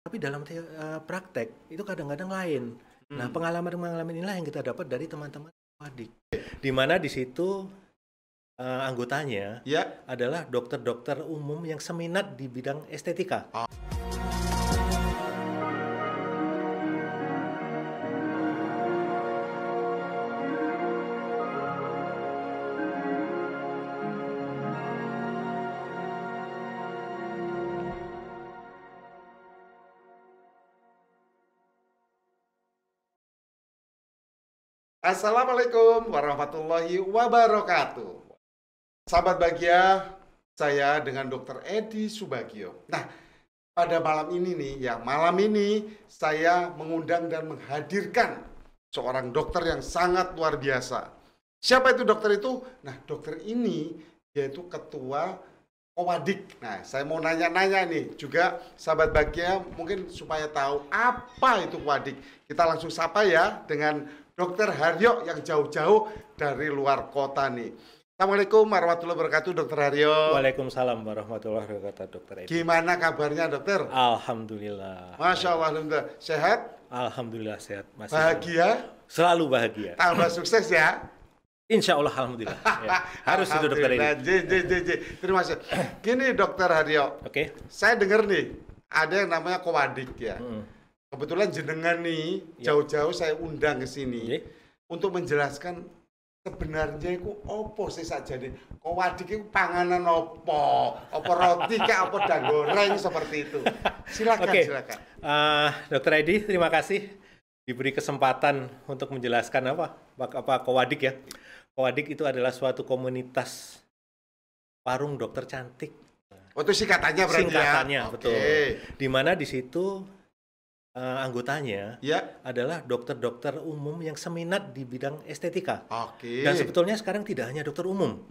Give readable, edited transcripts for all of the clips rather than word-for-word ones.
Tapi dalam praktek itu kadang-kadang lain. Nah, pengalaman-pengalaman inilah yang kita dapat dari teman-teman adik. Di mana di situ anggotanya adalah dokter-dokter umum yang seminat di bidang estetika. Assalamualaikum warahmatullahi wabarakatuh. Sahabat bahagia, saya dengan Dr. Edi Subagio. Nah, pada malam ini malam ini saya mengundang dan menghadirkan seorang dokter yang sangat luar biasa. Siapa itu dokter itu? Nah, dokter ini yaitu ketua Kowadik. Nah, saya mau nanya-nanya nih juga sahabat bahagia mungkin supaya tahu apa itu Kowadik. Kita langsung sapa ya dengan Dokter Haryo yang jauh-jauh dari luar kota nih. Assalamualaikum warahmatullahi wabarakatuh, Dokter Haryo. Waalaikumsalam warahmatullahi wabarakatuh, Dokter Edi. Gimana kabarnya, Dokter? Alhamdulillah. Masya Allah, alhamdulillah. Sehat? Alhamdulillah sehat. Masih bahagia? Selalu bahagia. Tambah sukses ya? Insya Allah, alhamdulillah. Ya. Harus itu, Dokter Edi. Terima kasih. Gini, Dokter Haryo. Oke. Saya dengar nih, ada yang namanya Kowadik ya. Kebetulan jenengan nih jauh-jauh saya undang ke sini untuk menjelaskan sebenarnya itu opo sih sakjane Kowadik itu panganan opo roti kah opo dang goreng seperti itu. Silakan. Dokter Edi, terima kasih diberi kesempatan untuk menjelaskan apa Kowadik ya. Kowadik itu adalah suatu komunitas warung dokter cantik. Oh, itu singkatannya berarti singkatannya, betul. Di mana di situ anggotanya adalah dokter-dokter umum yang seminat di bidang estetika. Dan sebetulnya sekarang tidak hanya dokter umum,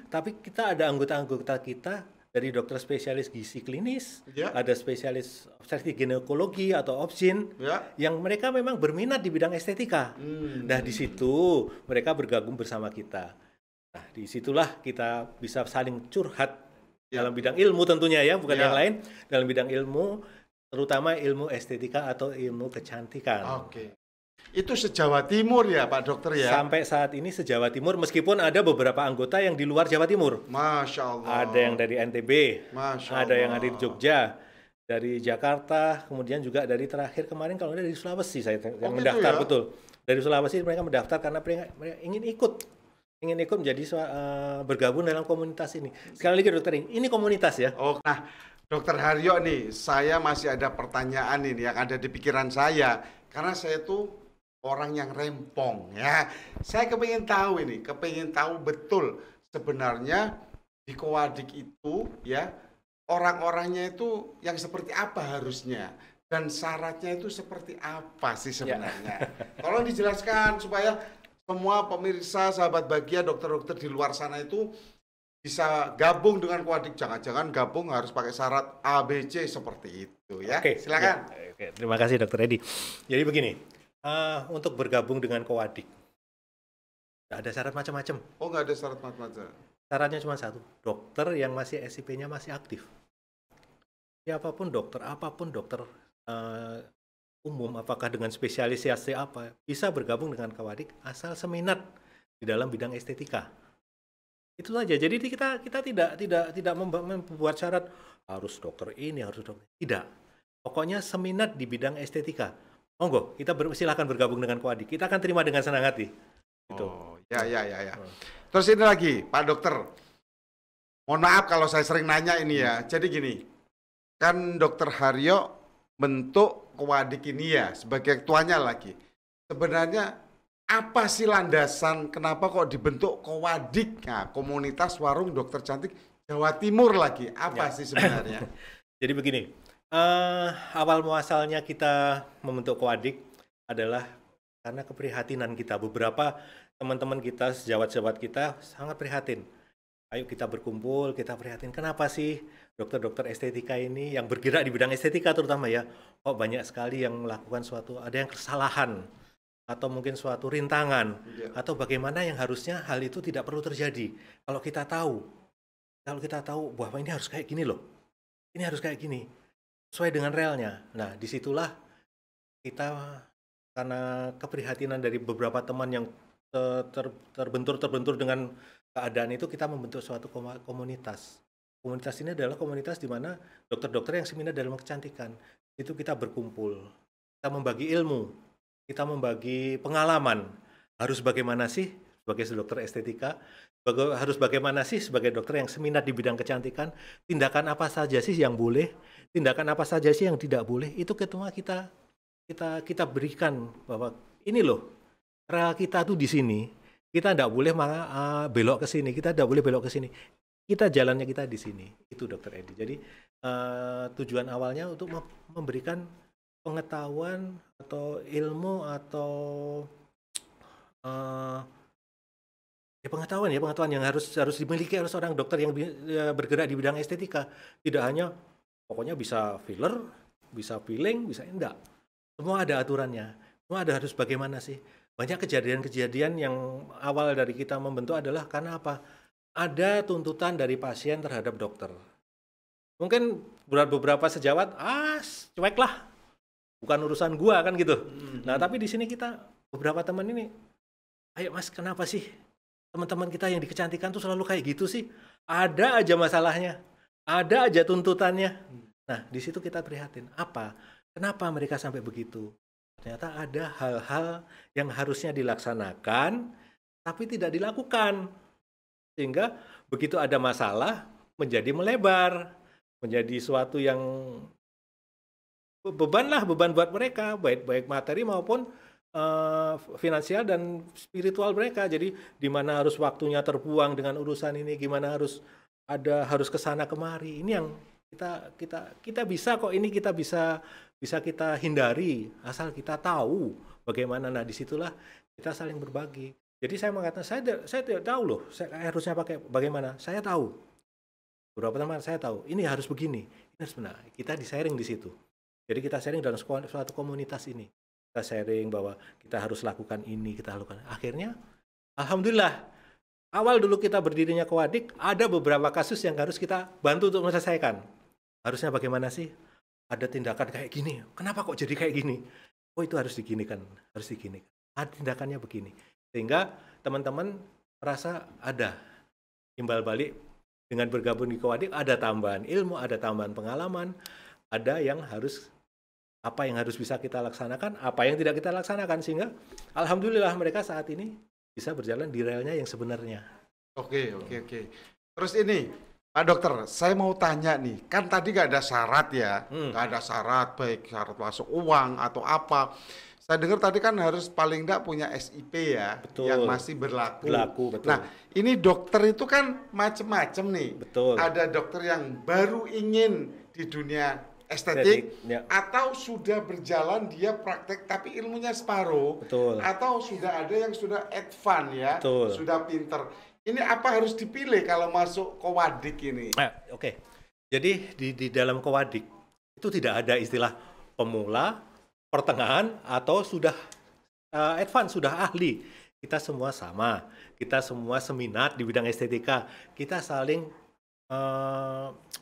tapi kita ada anggota-anggota kita dari dokter spesialis gizi klinis, ada spesialis obstetrik ginekologi atau obgyn, yang mereka memang berminat di bidang estetika. Nah, di situ mereka bergabung bersama kita. Nah, disitulah kita bisa saling curhat dalam bidang ilmu tentunya ya, bukan yang lain, dalam bidang ilmu, terutama ilmu estetika atau ilmu kecantikan. Itu se-Jawa Timur ya Pak Dokter ya? Sampai saat ini se-Jawa Timur, meskipun ada beberapa anggota yang di luar Jawa Timur. Masya Allah. Ada yang dari NTB, ada yang dari Jogja, dari Jakarta, kemudian juga dari terakhir kemarin kalau dari Sulawesi saya yang mendaftar ya? Betul. Dari Sulawesi mereka mendaftar karena mereka ingin ikut menjadi bergabung dalam komunitas ini. Sekali lagi Dokter, ini komunitas ya. Nah, Dokter Haryo nih, saya masih ada pertanyaan ini yang ada di pikiran saya. Karena saya tuh orang yang rempong ya. Saya kepingin tahu betul sebenarnya di Kowadik itu ya, orang-orangnya itu yang seperti apa harusnya. Dan syaratnya itu seperti apa sih sebenarnya. Tolong dijelaskan supaya semua pemirsa, sahabat bahagia, dokter-dokter di luar sana itu bisa gabung dengan Kowadik. Jangan-jangan gabung harus pakai syarat ABC seperti itu ya. Silakan. Terima kasih Dokter Edi. Jadi begini, untuk bergabung dengan Kowadik nggak ada syarat macam-macam. Nggak ada syarat macam-macam. Syaratnya cuma satu, dokter yang masih SIP-nya masih aktif. Siapapun dokter, apapun dokter umum, apakah dengan spesialisasi apa, bisa bergabung dengan Kowadik asal seminat di dalam bidang estetika. Itu saja. Jadi kita tidak membuat syarat harus dokter ini, harus dokter. Tidak. Pokoknya seminat di bidang estetika. Monggo, kita silakan bergabung dengan Kowadik. Kita akan terima dengan senang hati. Gitu. Terus ini lagi, Pak Dokter. Mohon maaf kalau saya sering nanya ini ya. Jadi gini, kan Dokter Haryo bentuk Kowadik ini ya sebagai ketuanya lagi. Sebenarnya apa sih landasan kenapa kok dibentuk Kowadik? Nah, komunitas warung dokter cantik Jawa Timur lagi. Apa sih sebenarnya? Jadi begini, awal muasalnya kita membentuk Kowadik adalah karena keprihatinan kita. Beberapa teman-teman kita, sejawat-sejawat kita sangat prihatin. Ayo kita berkumpul, kita prihatin. Kenapa sih dokter-dokter estetika ini yang bergerak di bidang estetika terutama ya, kok banyak sekali yang melakukan ada yang kesalahan, atau mungkin suatu rintangan, atau bagaimana yang harusnya hal itu tidak perlu terjadi. Kalau kita tahu bahwa ini harus kayak gini loh, ini harus kayak gini, sesuai dengan realnya. Nah, disitulah kita karena keprihatinan dari beberapa teman yang terbentur dengan keadaan itu, kita membentuk suatu komunitas. Komunitas ini adalah komunitas di mana dokter-dokter yang seminar dalam kecantikan. Itu kita berkumpul, kita membagi ilmu, kita membagi pengalaman. Harus bagaimana sih sebagai dokter estetika, harus bagaimana sih sebagai dokter yang seminar di bidang kecantikan, tindakan apa saja sih yang boleh, tindakan apa saja sih yang tidak boleh. Itu ketemu kita berikan bahwa ini loh, real kita tuh di sini. Kita tidak boleh belok ke sini, kita tidak boleh belok ke sini. Kita jalannya kita di sini. Itu Dokter Edi. Jadi tujuan awalnya untuk memberikan pengetahuan atau ilmu atau pengetahuan yang harus dimiliki oleh seorang dokter yang bergerak di bidang estetika. Tidak hanya pokoknya bisa filler, bisa peeling, bisa enggak. Semua ada aturannya. Semua ada harus bagaimana sih. Banyak kejadian-kejadian yang awal dari kita membentuk adalah karena apa? Ada tuntutan dari pasien terhadap dokter. Mungkin beberapa sejawat, cuek lah, bukan urusan gua kan gitu. Nah, tapi di sini kita beberapa teman ini, ayo Mas, kenapa sih teman-teman kita yang di kecantikan tuh selalu kayak gitu sih? Ada aja masalahnya, ada aja tuntutannya. Nah, di situ kita prihatin. Apa? Kenapa mereka sampai begitu? Ternyata ada hal-hal yang harusnya dilaksanakan, tapi tidak dilakukan. Sehingga begitu ada masalah, menjadi melebar, menjadi suatu yang beban buat mereka, baik materi maupun finansial dan spiritual mereka. Jadi di mana harus waktunya terbuang dengan urusan ini, gimana harus kesana kemari. Ini yang kita bisa kok, ini kita bisa kita hindari asal kita tahu bagaimana. Nah, disitulah kita saling berbagi. Jadi saya mengatakan saya tidak tahu loh, saya harusnya pakai bagaimana. Saya tahu. Beberapa teman saya tahu, ini harus begini, ini harus benar. Kita di-sharing di situ. Jadi kita sharing dalam suatu komunitas ini. Kita sharing bahwa kita harus lakukan ini, kita lakukan. Akhirnya, alhamdulillah, awal dulu kita berdirinya Kowadik, ada beberapa kasus yang harus kita bantu untuk menyelesaikan. Harusnya bagaimana sih? Ada tindakan kayak gini, kenapa kok jadi kayak gini? Oh, itu harus diginikan, harus diginikan. Tindakannya begini. Sehingga teman-teman merasa ada timbal balik. Dengan bergabung di Kowadik ada tambahan ilmu, ada tambahan pengalaman, ada yang harus bisa kita laksanakan, apa yang tidak kita laksanakan, sehingga alhamdulillah mereka saat ini bisa berjalan di relnya yang sebenarnya. Oke. Terus ini, Pak Dokter, saya mau tanya nih, kan tadi nggak ada syarat ya, nggak ada syarat, baik syarat masuk uang atau apa. Saya dengar tadi kan harus paling nggak punya SIP ya, betul, yang masih berlaku. Betul. Nah, ini dokter itu kan macam-macam nih. Betul. Ada dokter yang baru ingin di dunia estetik ya, atau sudah berjalan dia praktek tapi ilmunya separuh. Betul. Atau sudah ada yang sudah advance ya, betul, sudah pinter. Ini apa harus dipilih kalau masuk Kowadik ini? Oke. Jadi di dalam Kowadik itu tidak ada istilah pemula, pertengahan, atau sudah advance, sudah ahli. Kita semua sama, kita semua seminat di bidang estetika. Kita saling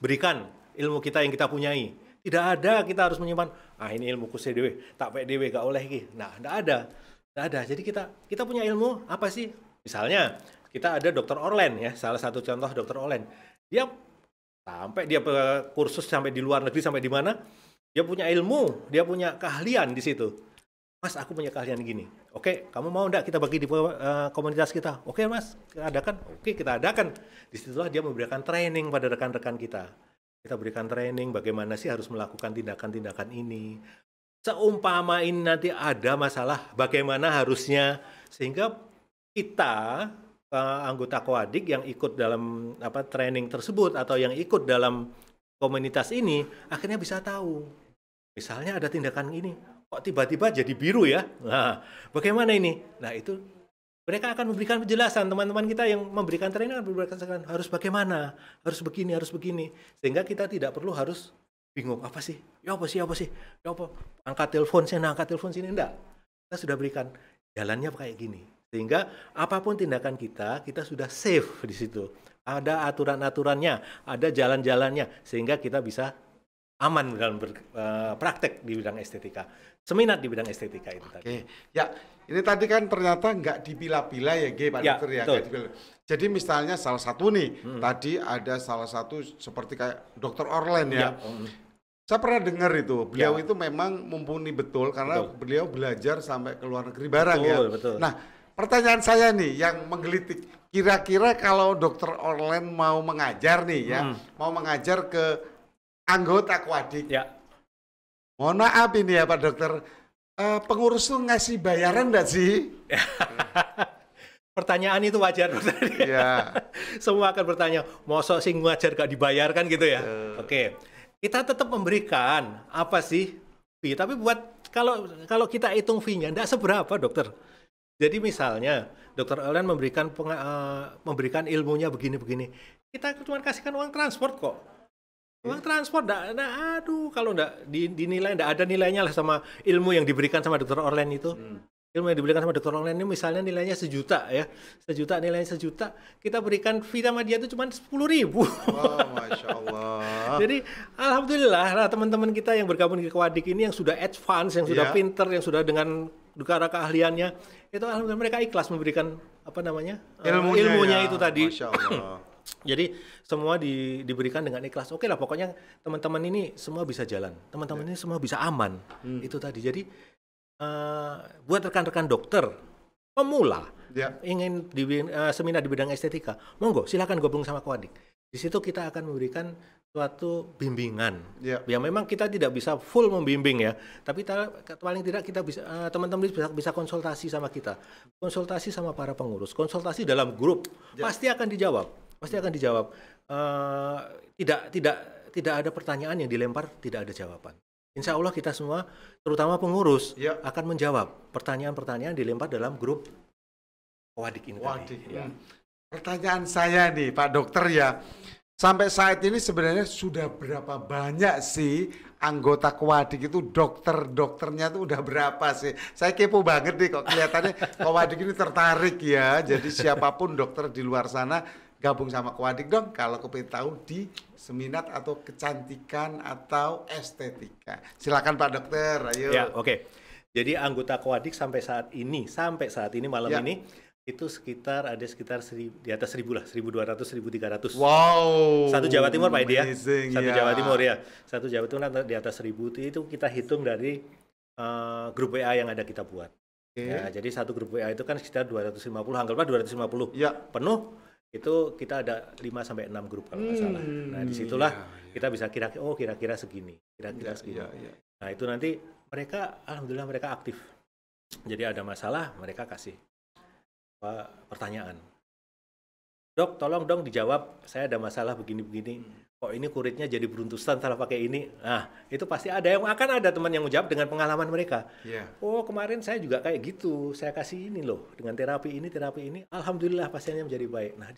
berikan ilmu kita yang kita punyai. Tidak ada kita harus menyimpan, ini ilmuku dewe, tak pek dewe, gak oleh iki. Nah, tidak ada. Jadi kita punya ilmu apa sih? Misalnya kita ada Dokter Orlen ya, salah satu contoh Dokter Orlen. Dia kursus sampai di luar negeri, sampai di mana? Dia punya ilmu, dia punya keahlian di situ. Mas, aku punya keahlian gini. Oke, kamu mau enggak kita bagi di komunitas kita? Oke, Mas, kita adakan. Oke, kita adakan. Disitulah dia memberikan training pada rekan-rekan kita. Kita berikan training bagaimana sih harus melakukan tindakan-tindakan ini. Seumpama ini nanti ada masalah, bagaimana harusnya. Sehingga kita, anggota Kowadik yang ikut dalam training tersebut atau yang ikut dalam komunitas ini, akhirnya bisa tahu. Misalnya ada tindakan ini, kok tiba-tiba jadi biru ya? Nah, bagaimana ini? Nah, itu mereka akan memberikan penjelasan. Teman-teman kita yang memberikan training akan memberikan harus bagaimana, harus begini. Sehingga kita tidak perlu harus bingung, apa sih? Ya apa sih? Angkat telepon sini, enggak. Kita sudah berikan jalannya kayak gini. Sehingga apapun tindakan kita sudah safe di situ. Ada aturan-aturannya, ada jalan-jalannya, sehingga kita bisa aman dalam praktek di bidang estetika, seminat di bidang estetika itu tadi. Oke, ya ini tadi kan ternyata nggak dipilah-pilah ya, Pak dokter ya. Jadi misalnya salah satu nih, tadi ada salah satu seperti kayak Dokter Orlen ya. Saya pernah dengar itu, beliau itu memang mumpuni betul karena beliau belajar sampai ke luar negeri barang ya. Betul. Nah, pertanyaan saya nih yang menggelitik, kira-kira kalau Dokter Orlen mau mengajar nih ya, mau mengajar ke anggota Quadic. Mohon maaf ini ya Pak Dokter, pengurus tuh ngasih bayaran enggak sih? Pertanyaan itu wajar, dokter. Semua akan bertanya, mosok sing ngajar gak dibayarkan gitu ya? Oke. Kita tetap memberikan apa sih fee, tapi buat kalau kita hitung fee-nya enggak seberapa, dokter. Jadi misalnya Dokter Orlen memberikan ilmunya begini-begini, kita cuma kasihkan uang transport kok. Uang transport, aduh, kalau enggak dinilai, enggak ada nilainya lah sama ilmu yang diberikan sama Dokter Orlen itu. Ilmu yang diberikan sama Dokter Orlen ini misalnya nilainya 1 juta ya, nilainya 1 juta, kita berikan fee sama dia itu cuma 10.000. Oh, Masya Allah. Jadi alhamdulillah lah teman-teman kita yang bergabung di Quadic ini yang sudah advance, yang sudah pinter, yang sudah dengan negara keahliannya, itu alhamdulillah mereka ikhlas memberikan ilmunya itu tadi. Masya Allah. Jadi semua diberikan dengan ikhlas. Oke lah, pokoknya teman-teman ini semua bisa jalan, teman-teman ini semua bisa aman. Itu tadi. Jadi buat rekan-rekan dokter pemula ingin seminar di bidang estetika, monggo silakan gabung sama Quadic. Di situ kita akan memberikan suatu bimbingan. Ya memang kita tidak bisa full membimbing ya, tapi paling tidak kita bisa teman-teman bisa konsultasi sama kita, konsultasi sama para pengurus, konsultasi dalam grup, pasti akan dijawab. Tidak ada pertanyaan yang dilempar tidak ada jawaban. Insya Allah kita semua, terutama pengurus, akan menjawab pertanyaan-pertanyaan dilempar dalam grup Quadic ini tadi. Pertanyaan saya nih Pak Dokter ya, sampai saat ini sebenarnya sudah berapa banyak sih anggota Quadic itu, dokternya tuh udah berapa sih? Saya kepo banget nih kok kelihatannya Quadic ini tertarik ya. Jadi siapapun dokter di luar sana gabung sama Quadic dong kalau kepengen tahu di seminar atau kecantikan atau estetika. Silakan Pak Dokter, ayo. Ya, oke. Jadi anggota Quadic sampai saat ini malam ini itu di atas 1.000 lah, 1.200, 1.300. Wow. Satu Jawa Timur Pak Edi ya. Jawa Timur ya. Satu Jawa Timur di atas 1.000 itu kita hitung dari grup WA yang ada kita buat. Ya, jadi satu grup WA itu kan sekitar 250, anggaplah 250. Penuh itu kita ada 5-6 grup kalau nggak salah. Nah disitulah kita bisa kira-kira segini, segini. Nah itu nanti alhamdulillah mereka aktif. Jadi ada masalah mereka kasih pertanyaan. Dok, tolong dong dijawab. Saya ada masalah begini-begini. Kok ini kuritnya jadi beruntusan salah pakai ini. Nah itu pasti akan ada teman yang menjawab dengan pengalaman mereka. Oh kemarin saya juga kayak gitu. Saya kasih ini loh dengan terapi ini. Alhamdulillah pasiennya menjadi baik. Nah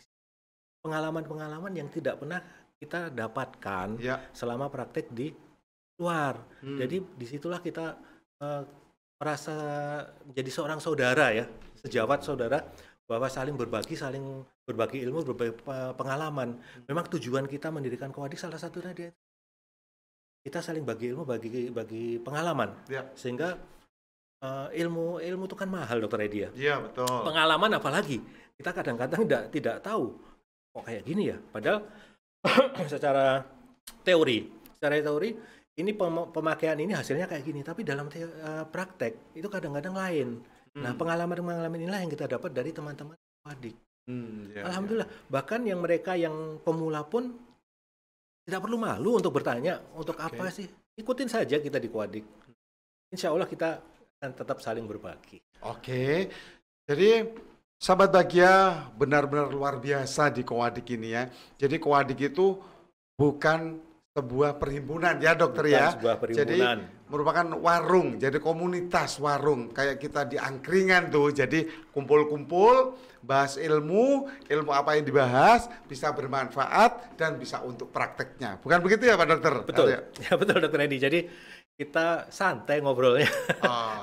pengalaman-pengalaman yang tidak pernah kita dapatkan selama praktek di luar. Jadi disitulah kita merasa menjadi seorang saudara ya, sejawat saudara, bahwa saling berbagi ilmu, berbagi pengalaman. Memang tujuan kita mendirikan Quadic salah satunya dia. Kita saling bagi ilmu, bagi pengalaman. Sehingga ilmu itu kan mahal, Dokter Edi ya. Iya, betul. Pengalaman apalagi. Kita kadang-kadang tidak tahu kok kayak gini ya. Padahal secara teori ini pemakaian ini hasilnya kayak gini, tapi dalam praktek itu kadang-kadang lain. Nah, pengalaman inilah yang kita dapat dari teman-teman Quadic. Alhamdulillah. Bahkan yang mereka yang pemula pun tidak perlu malu untuk bertanya, untuk apa sih? Ikutin saja kita di Quadic. Insya Allah kita akan tetap saling berbagi. Jadi sahabat bahagia, benar-benar luar biasa di Quadic ini ya. Jadi Quadic itu bukan sebuah perhimpunan ya dokter ya. Jadi merupakan warung, jadi komunitas warung kayak kita di angkringan tuh. Jadi kumpul-kumpul, bahas ilmu apa yang dibahas bisa bermanfaat dan bisa untuk prakteknya. Bukan begitu ya Pak Dokter? Betul. Ya betul Dokter Edi. Jadi kita santai ngobrolnya.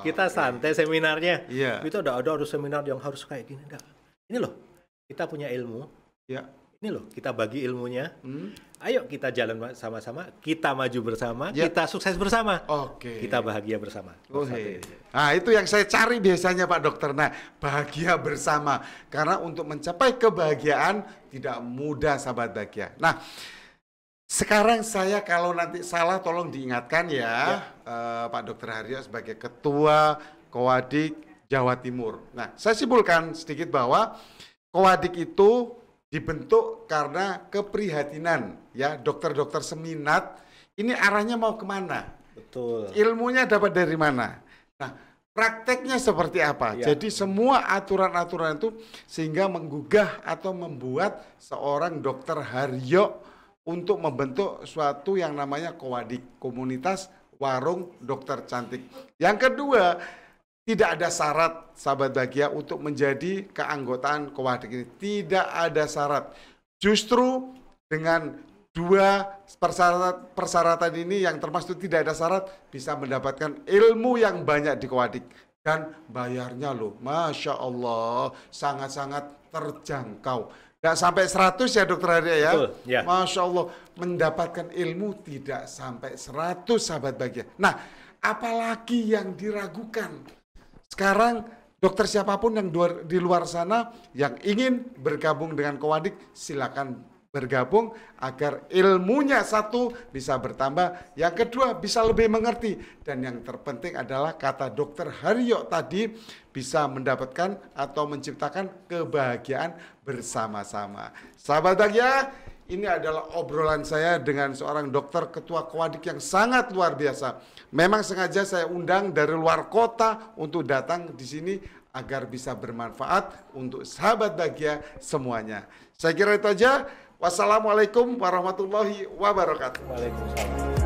Kita santai seminarnya. Itu ada seminar yang harus kayak gini. Ini loh, kita punya ilmu. ini loh, kita bagi ilmunya. Ayo kita jalan sama-sama, kita maju bersama, kita sukses bersama. Kita bahagia bersama. Nah, itu yang saya cari biasanya Pak Dokter. Nah, bahagia bersama. Karena untuk mencapai kebahagiaan tidak mudah, sahabat bahagia. Nah, sekarang saya kalau nanti salah tolong diingatkan ya. Pak Dokter Haryo sebagai Ketua Kowadik Jawa Timur. Nah, saya simpulkan sedikit bahwa Kowadik itu dibentuk karena keprihatinan ya, dokter-dokter seminat ini arahnya mau kemana? Betul. Ilmunya dapat dari mana? Nah, prakteknya seperti apa? Jadi semua aturan-aturan itu sehingga menggugah atau membuat seorang Dokter Haryo untuk membentuk suatu yang namanya Kowadik, komunitas warung dokter cantik. Yang kedua, tidak ada syarat sahabat bahagia untuk menjadi keanggotaan Kowadik ini. Tidak ada syarat. Justru dengan dua persyaratan ini yang termasuk tidak ada syarat bisa mendapatkan ilmu yang banyak di Kowadik. Dan bayarnya loh, Masya Allah, sangat-sangat terjangkau. Nggak sampai 100 ya Dokter Haryo ya. Betul, ya. Masya Allah, mendapatkan ilmu tidak sampai 100 sahabat bahagia. Nah, apalagi yang diragukan? Sekarang dokter siapapun yang di luar sana yang ingin bergabung dengan Kowadik, silakan bergabung agar ilmunya satu bisa bertambah, yang kedua bisa lebih mengerti, dan yang terpenting adalah kata Dokter Haryo tadi bisa mendapatkan atau menciptakan kebahagiaan bersama-sama. Sahabat bahagia, ini adalah obrolan saya dengan seorang dokter ketua Kowadik yang sangat luar biasa. Memang sengaja saya undang dari luar kota untuk datang di sini agar bisa bermanfaat untuk sahabat bahagia semuanya. Saya kira itu aja. Wassalamualaikum warahmatullahi wabarakatuh. Waalaikumsalam.